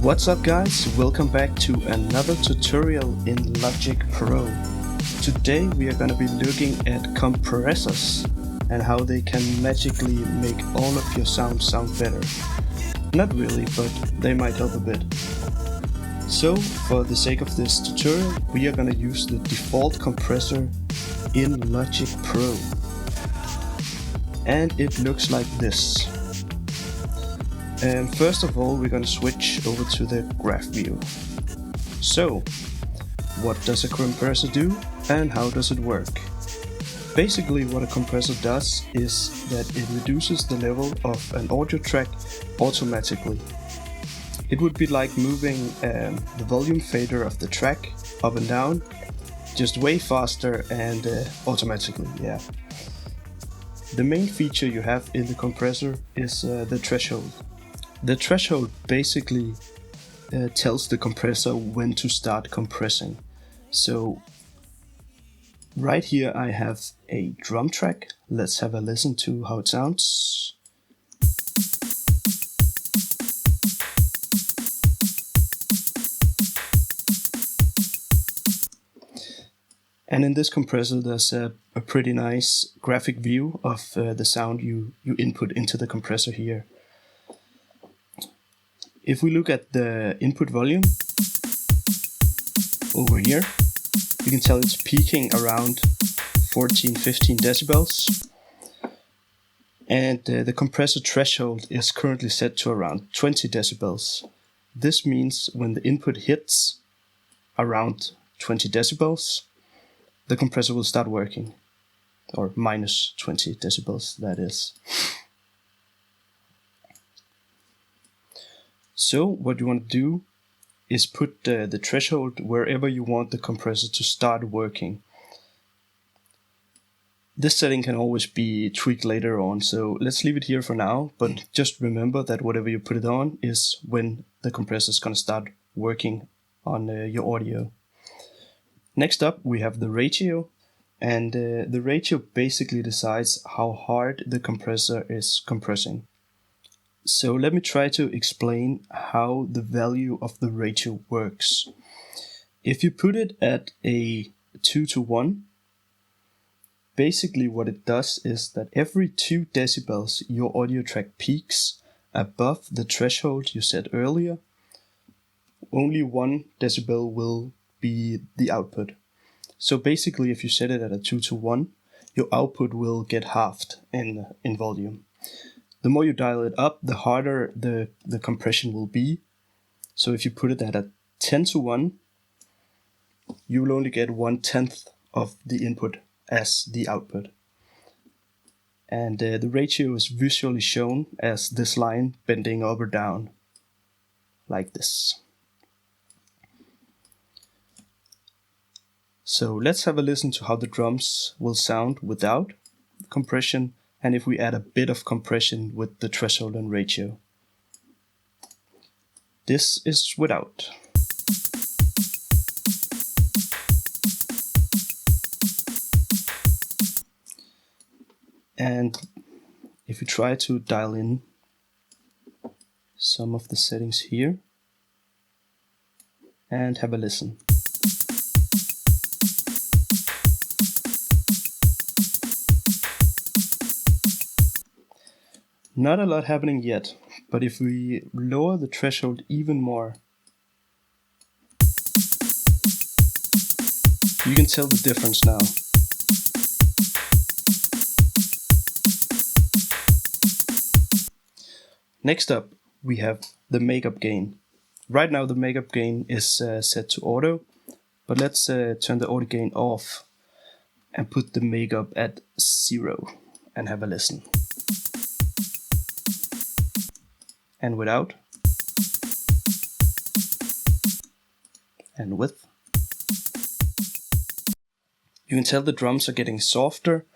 What's up guys, welcome back to another tutorial in Logic Pro. Today we are going to be looking at compressors and how they can magically make all of your sounds sound better. Not really, but they might help a bit. So for the sake of this tutorial, we are going to use the default compressor in Logic Pro. And it looks like this. And first of all, we're going to switch over to the graph view. So, what does a compressor do and how does it work? Basically what a compressor does is that it reduces the level of an audio track automatically. It would be like moving the volume fader of the track up and down, just way faster and automatically, yeah. The main feature you have in the compressor is the threshold. The threshold basically tells the compressor when to start compressing. So right here I have a drum track. Let's have a listen to how it sounds. And in this compressor there's a pretty nice graphic view of the sound you input into the compressor here. If we look at the input volume over here, you can tell it's peaking around 14-15 decibels. And the compressor threshold is currently set to around 20 decibels. This means when the input hits around 20 decibels, the compressor will start working. Or minus 20 decibels, that is. So what you want to do is put the threshold wherever you want the compressor to start working. This setting can always be tweaked later on, so let's leave it here for now, but just remember that whatever you put it on is when the compressor is going to start working on your audio. Next up we have the ratio, and the ratio basically decides how hard the compressor is compressing. So let me try to explain how the value of the ratio works. If you put it at a 2:1, basically what it does is that every 2 decibels your audio track peaks above the threshold you set earlier, only 1 decibel will be the output. So basically if you set it at a 2:1, your output will get halved in volume. The more you dial it up, the harder the compression will be. So if you put it at a 10:1, you will only get 1/10 of the input as the output. And the ratio is visually shown as this line bending up or down, like this. So let's have a listen to how the drums will sound without compression, and if we add a bit of compression with the threshold and ratio. This is without. And if we try to dial in some of the settings here and have a listen. Not a lot happening yet, but if we lower the threshold even more, you can tell the difference now. Next up, we have the makeup gain. Right now the makeup gain is set to auto, but let's turn the auto gain off and put the makeup at 0 and have a listen. And without, and with. You can tell the drums are getting softer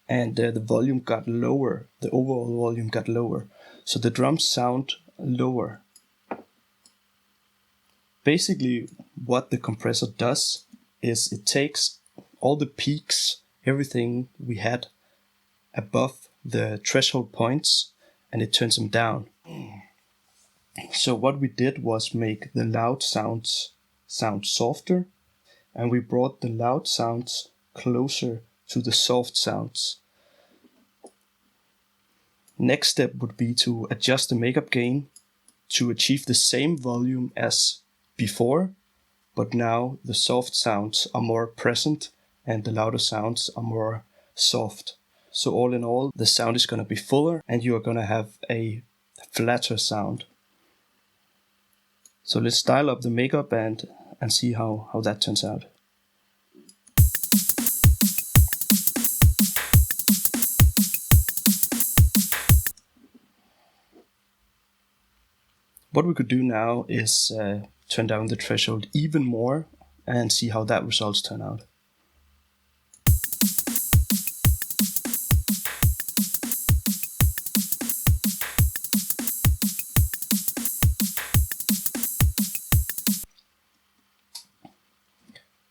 and the volume got lower, the overall volume got lower, so the drums sound lower. Basically what the compressor does is it takes all the peaks, everything we had above the threshold points, and it turns them down. So what we did was make the loud sounds sound softer, and we brought the loud sounds closer to the soft sounds. Next step would be to adjust the makeup gain to achieve the same volume as before, but now the soft sounds are more present and the louder sounds are more soft. So all in all, the sound is going to be fuller and you are going to have a flatter sound. So let's dial up the makeup and see how that turns out. What we could do now is turn down the threshold even more and see how that results turn out.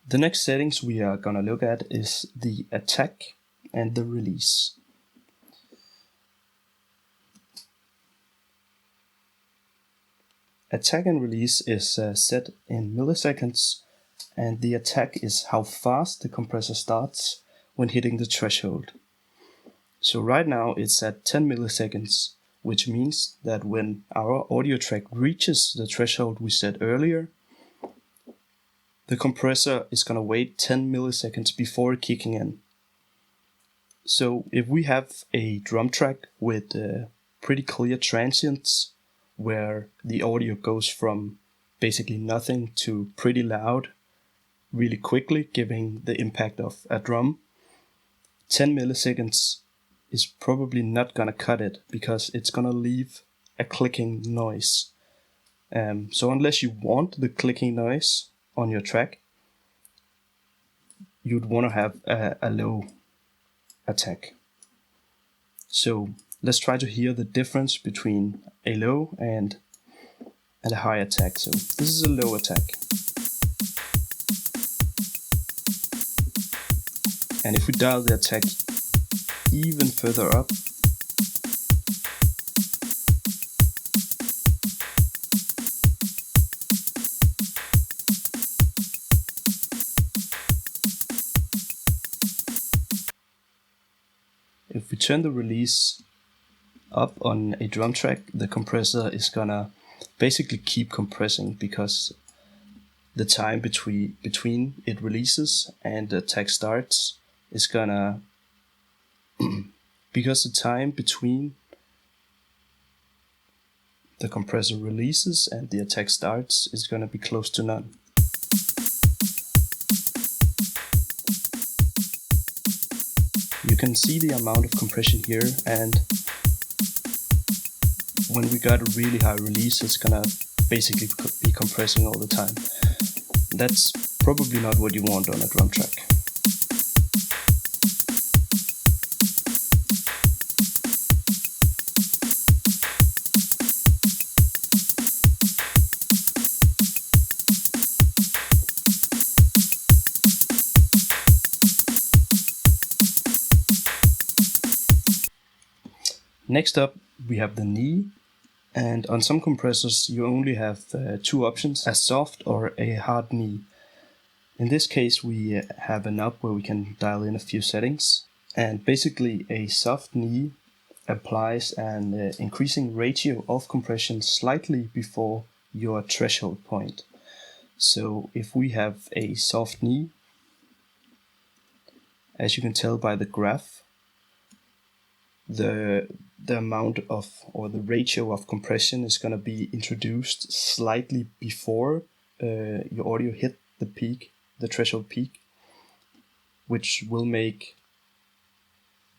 The next settings we are going to look at is the attack and the release. Attack and release is set in milliseconds, and the attack is how fast the compressor starts when hitting the threshold. So right now it's at 10 milliseconds, which means that when our audio track reaches the threshold we set earlier, the compressor is going to wait 10 milliseconds before kicking in. So if we have a drum track with pretty clear transients where the audio goes from basically nothing to pretty loud really quickly, giving the impact of a drum, 10 milliseconds is probably not going to cut it because it's going to leave a clicking noise. So unless you want the clicking noise on your track, you'd want to have a low attack. So let's try to hear the difference between a low and a high attack. So this is a low attack. And if we dial the attack even further up, if we turn the release up on a drum track, the compressor is gonna basically keep compressing because the time between it releases and the attack starts is gonna because the time between the compressor releases and the attack starts is gonna be close to none. You can see the amount of compression here, and when we got a really high release, it's gonna basically be compressing all the time. That's probably not what you want on a drum track. Next up, we have the knee, and on some compressors you only have two options, a soft or a hard knee. In this case we have a knob where we can dial in a few settings, and basically a soft knee applies an increasing ratio of compression slightly before your threshold point. So if we have a soft knee, as you can tell by the graph, the amount of, or the ratio of compression is going to be introduced slightly before your audio hit the peak, the threshold peak, which will make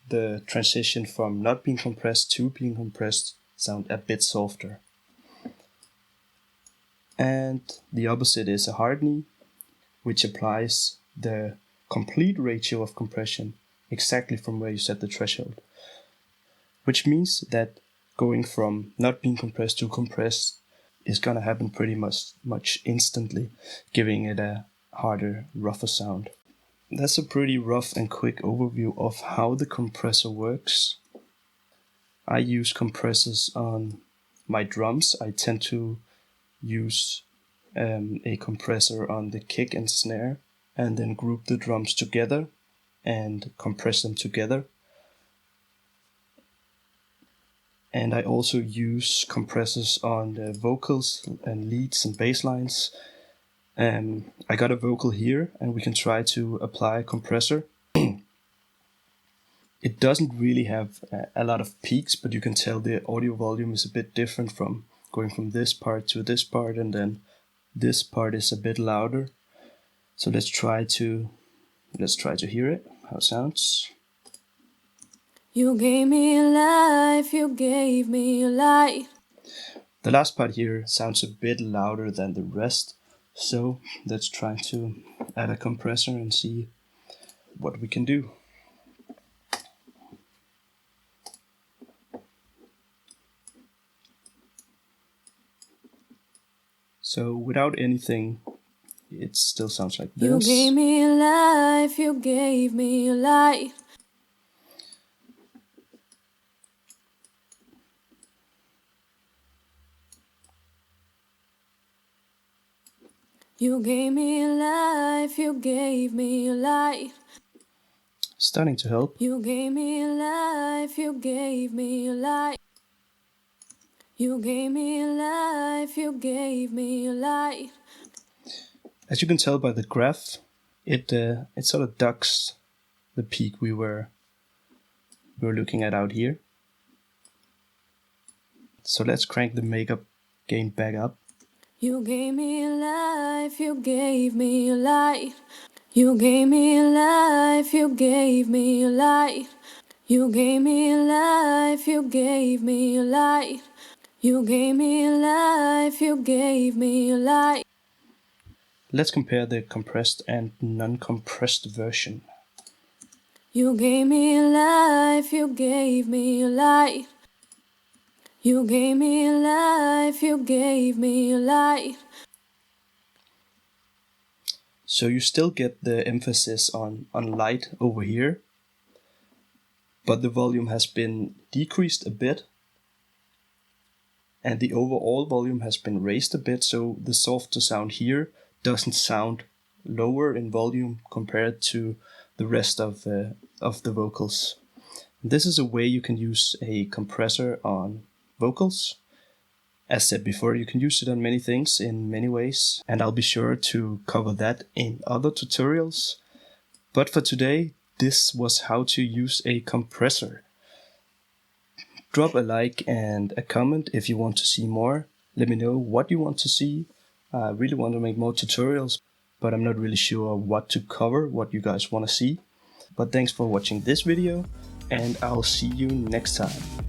the transition from not being compressed to being compressed sound a bit softer. And the opposite is a hard knee, which applies the complete ratio of compression exactly from where you set the threshold. Which means that going from not being compressed to compressed is going to happen pretty much instantly, giving it a harder, rougher sound. That's a pretty rough and quick overview of how the compressor works. I use compressors on my drums, I tend to use a compressor on the kick and snare, and then group the drums together and compress them together. And I also use compressors on the vocals and leads and bass lines. I got a vocal here, and we can try to apply a compressor. It doesn't really have a lot of peaks, but you can tell the audio volume is a bit different from going from this part to this part, and then this part is a bit louder. So let's try to hear it, how it sounds. You gave me life, you gave me life. The last part here sounds a bit louder than the rest, so let's try to add a compressor and see what we can do. So without anything, it still sounds like this. You gave me life, you gave me life. You gave me life, you gave me life. Starting to help. You gave me life, you gave me life. You gave me life, you gave me life. As you can tell by the graph, it sort of ducks the peak we were looking at out here. So let's crank the makeup gain back up. You gave me life, you gave me life. You gave me life, you gave me life. You gave me life, you gave me life. You gave me life, you gave me life. Let's compare the compressed and non-compressed version. You gave me life, you gave me life. You gave me life, you gave me life. So you still get the emphasis on light over here, but the volume has been decreased a bit, and the overall volume has been raised a bit, so the softer sound here doesn't sound lower in volume compared to the rest of the vocals. This is a way you can use a compressor on vocals. As said before, you can use it on many things in many ways, and I'll be sure to cover that in other tutorials. But for today, this was how to use a compressor. Drop a like and a comment if you want to see more. Let me know what you want to see. I really want to make more tutorials, but I'm not really sure what to cover, what you guys want to see. But thanks for watching this video, and I'll see you next time.